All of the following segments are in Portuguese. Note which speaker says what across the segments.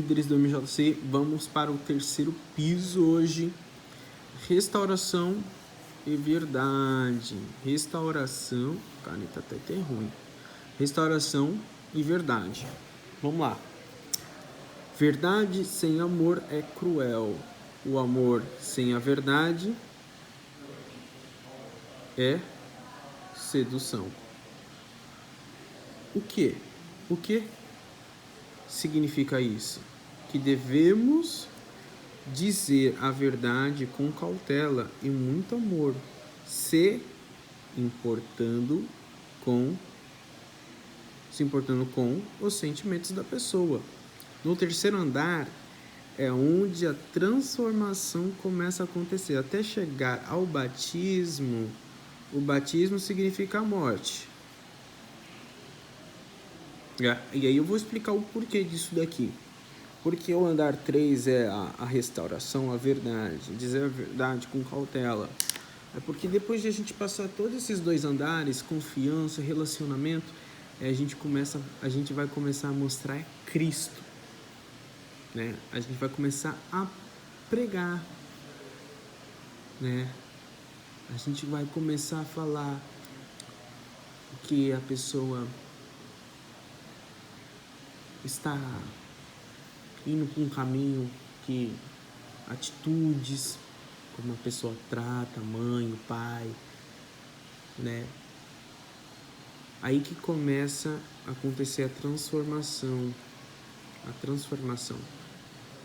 Speaker 1: Líderes do MJC, vamos para o terceiro piso hoje. Restauração e verdade. Restauração, caneta até ruim. Restauração e verdade. Vamos lá. Verdade sem amor é cruel. O amor sem a verdade é sedução. O que? O que significa isso? Que devemos dizer a verdade com cautela e muito amor, se importando com os sentimentos da pessoa. No terceiro andar é onde a transformação começa a acontecer. Até chegar ao batismo, o batismo significa a morte. E aí eu vou explicar o porquê disso daqui. Porque o andar 3 é a restauração, a verdade, dizer a verdade com cautela. É porque depois de a gente passar todos esses dois andares, confiança, relacionamento, a gente vai começar a mostrar Cristo, né? A gente vai começar a pregar, né? A gente vai começar a falar que a pessoa está indo por um caminho, que atitudes, como a pessoa trata a mãe, o pai, né? Aí que começa a acontecer a transformação.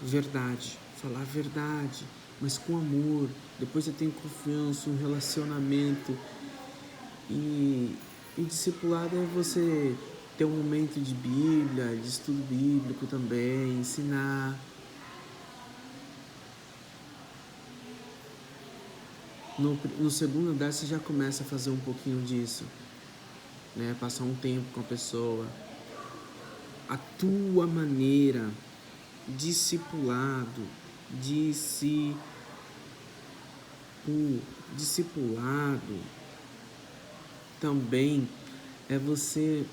Speaker 1: Verdade, falar a verdade, mas com amor. Depois eu tenho confiança, um relacionamento. E discipulado é você ter um momento de Bíblia, de estudo bíblico também, ensinar. No segundo andar você já começa a fazer um pouquinho disso, né? Passar um tempo com a pessoa. A tua maneira, discipulado também é você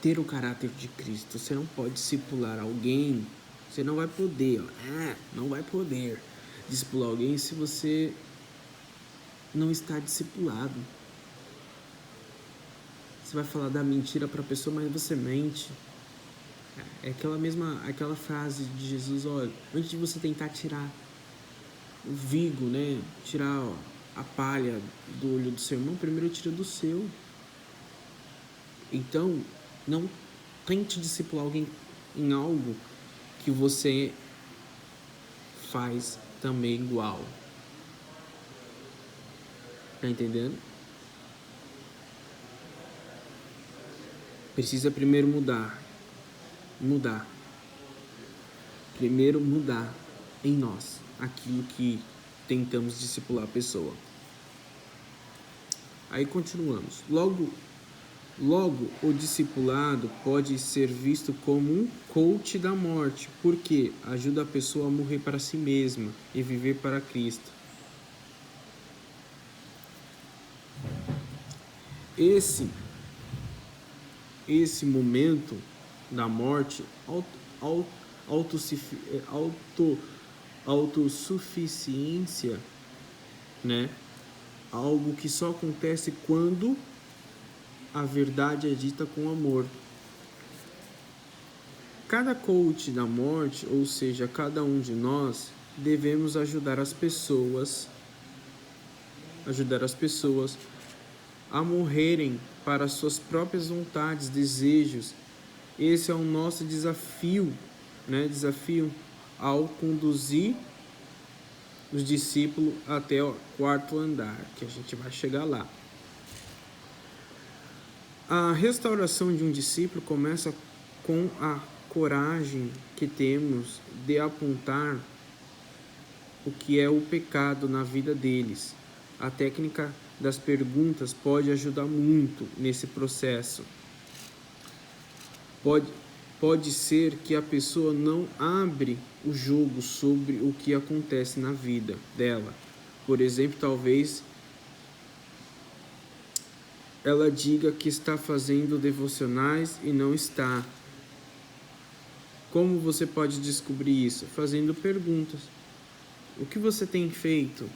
Speaker 1: ter o caráter de Cristo. Você não pode discipular alguém, você não vai poder, não vai poder discipular alguém se você não está discipulado. Você vai falar da mentira para a pessoa, mas você mente. É aquela frase de Jesus, olha, antes de você tentar tirar o vigo, né, tirar a palha do olho do seu irmão, primeiro tira do seu. Então, não tente discipular alguém em algo que você faz também igual. Tá entendendo? Precisa primeiro mudar. Primeiro mudar em nós aquilo que tentamos discipular a pessoa. Aí continuamos. Logo, o discipulado pode ser visto como um coach da morte, porque ajuda a pessoa a morrer para si mesma e viver para Cristo. Esse momento da morte, autossuficiência, né? Algo que só acontece quando a verdade é dita com amor. Cada coach da morte, ou seja, cada um de nós, devemos ajudar as pessoas a morrerem para suas próprias vontades, desejos. Esse é o nosso desafio, né? Desafio ao conduzir os discípulos até o quarto andar, que a gente vai chegar lá. A restauração de um discípulo começa com a coragem que temos de apontar o que é o pecado na vida deles. A técnica das perguntas pode ajudar muito nesse processo. Pode ser que a pessoa não abre o jogo sobre o que acontece na vida dela. Por exemplo, talvez ela diga que está fazendo devocionais e não está. Como você pode descobrir isso? Fazendo perguntas. O que você tem feito?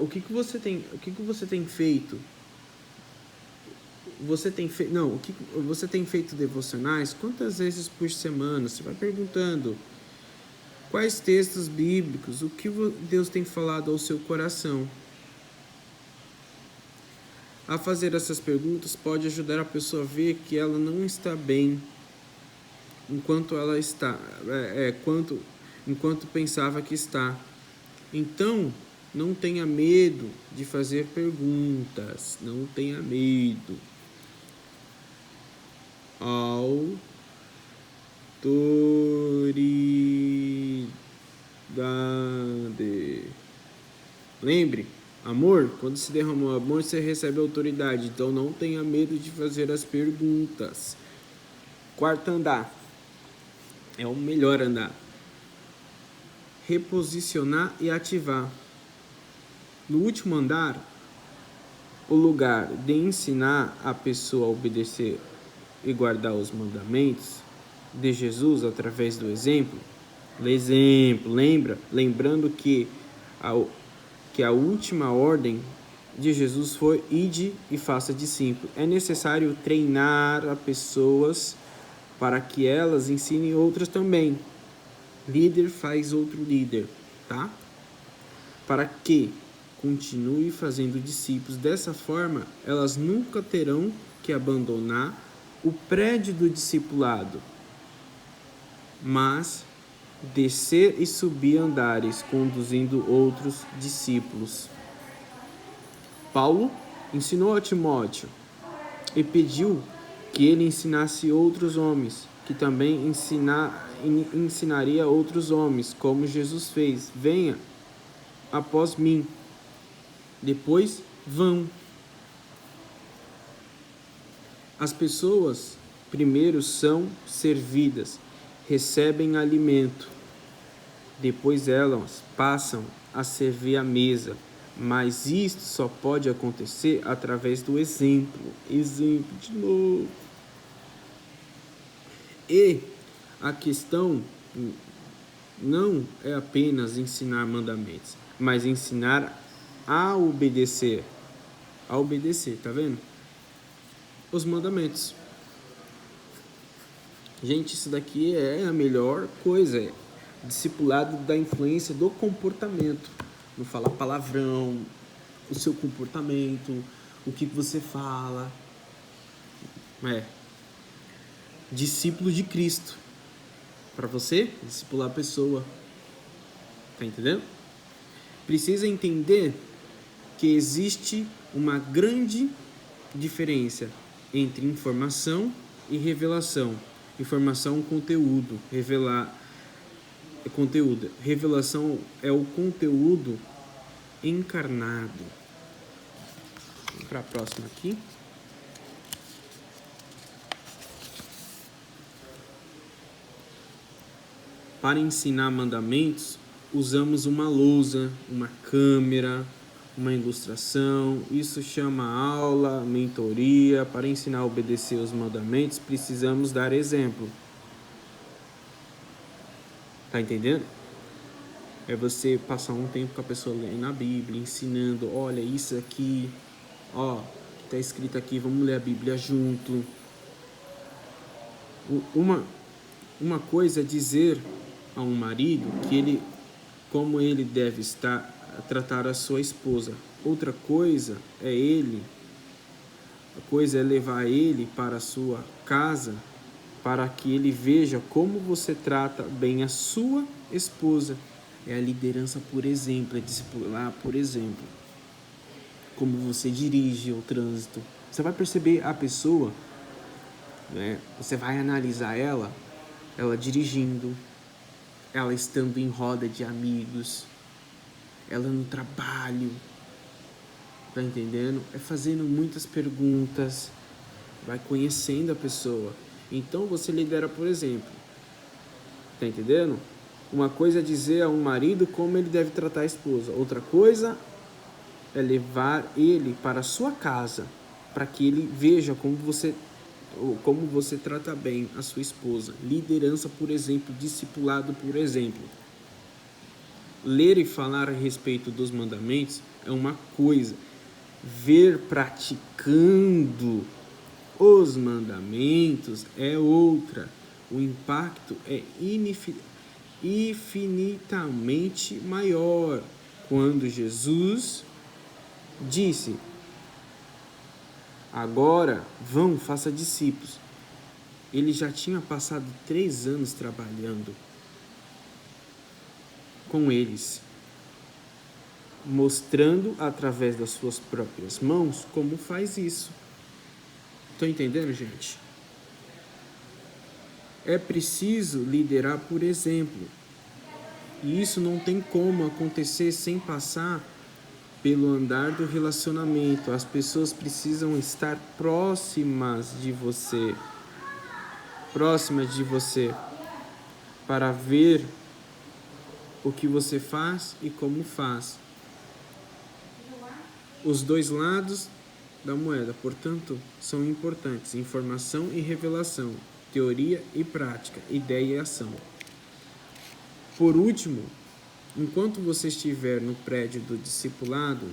Speaker 1: O que você tem feito? O que você tem feito devocionais? Quantas vezes por semana? Você vai perguntando. Quais textos bíblicos? O que Deus tem falado ao seu coração? A fazer essas perguntas pode ajudar a pessoa a ver que ela não está bem enquanto ela está, enquanto pensava que está. Então, não tenha medo de fazer perguntas. Não tenha medo. Autoridade. Lembre, amor, quando se derramou amor, você recebe autoridade. Então não tenha medo de fazer as perguntas. Quarto andar. É o melhor andar. Reposicionar e ativar. No último andar, o lugar de ensinar a pessoa a obedecer e guardar os mandamentos de Jesus através do exemplo. Lembrando que a última ordem de Jesus foi: ide e faça discípulos. É necessário treinar as pessoas para que elas ensinem outras também. Líder faz outro líder, tá? Para que continue fazendo discípulos. Dessa forma, elas nunca terão que abandonar o prédio do discipulado, mas descer e subir andares, conduzindo outros discípulos. Paulo ensinou a Timóteo e pediu que ele ensinasse outros homens, que também ensinaria outros homens, como Jesus fez. Venha após mim. Depois vão. As pessoas primeiro são servidas, recebem alimento. Depois elas passam a servir a mesa. Mas isto só pode acontecer através do exemplo. Exemplo de novo. E a questão não é apenas ensinar mandamentos, mas ensinar a obedecer. A obedecer, tá vendo? Os mandamentos. Gente, isso daqui é a melhor coisa. Discipulado da influência do comportamento. Não falar palavrão, o seu comportamento, o que você fala. Discípulo de Cristo. Para você, discipular a pessoa. Tá entendendo? Precisa entender que existe uma grande diferença entre informação e revelação. Informação é conteúdo, conteúdo. Revelação é o conteúdo encarnado. Vamos para a próxima aqui. Para ensinar mandamentos, usamos uma lousa, uma câmera, uma ilustração. Isso chama aula, mentoria. Para ensinar a obedecer os mandamentos, precisamos dar exemplo. Tá entendendo? É você passar um tempo com a pessoa lendo a Bíblia, ensinando, olha, isso aqui, ó, que tá escrito aqui, vamos ler a Bíblia junto. Uma coisa é dizer a um marido que como ele deve tratar a sua esposa. Outra coisa é levar ele para a sua casa para que ele veja como você trata bem a sua esposa. É a liderança por exemplo, é discipular por exemplo. Como você dirige o trânsito. Você vai perceber a pessoa, né? Você vai analisar ela dirigindo, ela estando em roda de amigos, ela no trabalho, tá entendendo? É fazendo muitas perguntas, vai conhecendo a pessoa. Então você lidera por exemplo, tá entendendo? Uma coisa é dizer a um marido como ele deve tratar a esposa, outra coisa é levar ele para a sua casa para que ele veja como você trata bem a sua esposa. Liderança, por exemplo, discipulado, por exemplo. Ler e falar a respeito dos mandamentos é uma coisa. Ver praticando os mandamentos é outra. O impacto é infinitamente maior. Quando Jesus disse: agora vão, faça discípulos. Ele já tinha passado 3 anos trabalhando com eles, mostrando através das suas próprias mãos como faz isso. Estão entendendo, gente? É preciso liderar por exemplo. E isso não tem como acontecer sem passar pelo andar do relacionamento. As pessoas precisam estar próximas de você, para ver o que você faz e como faz. Os dois lados da moeda, portanto, são importantes: informação e revelação, teoria e prática, ideia e ação. Por último, enquanto você estiver no prédio do discipulado,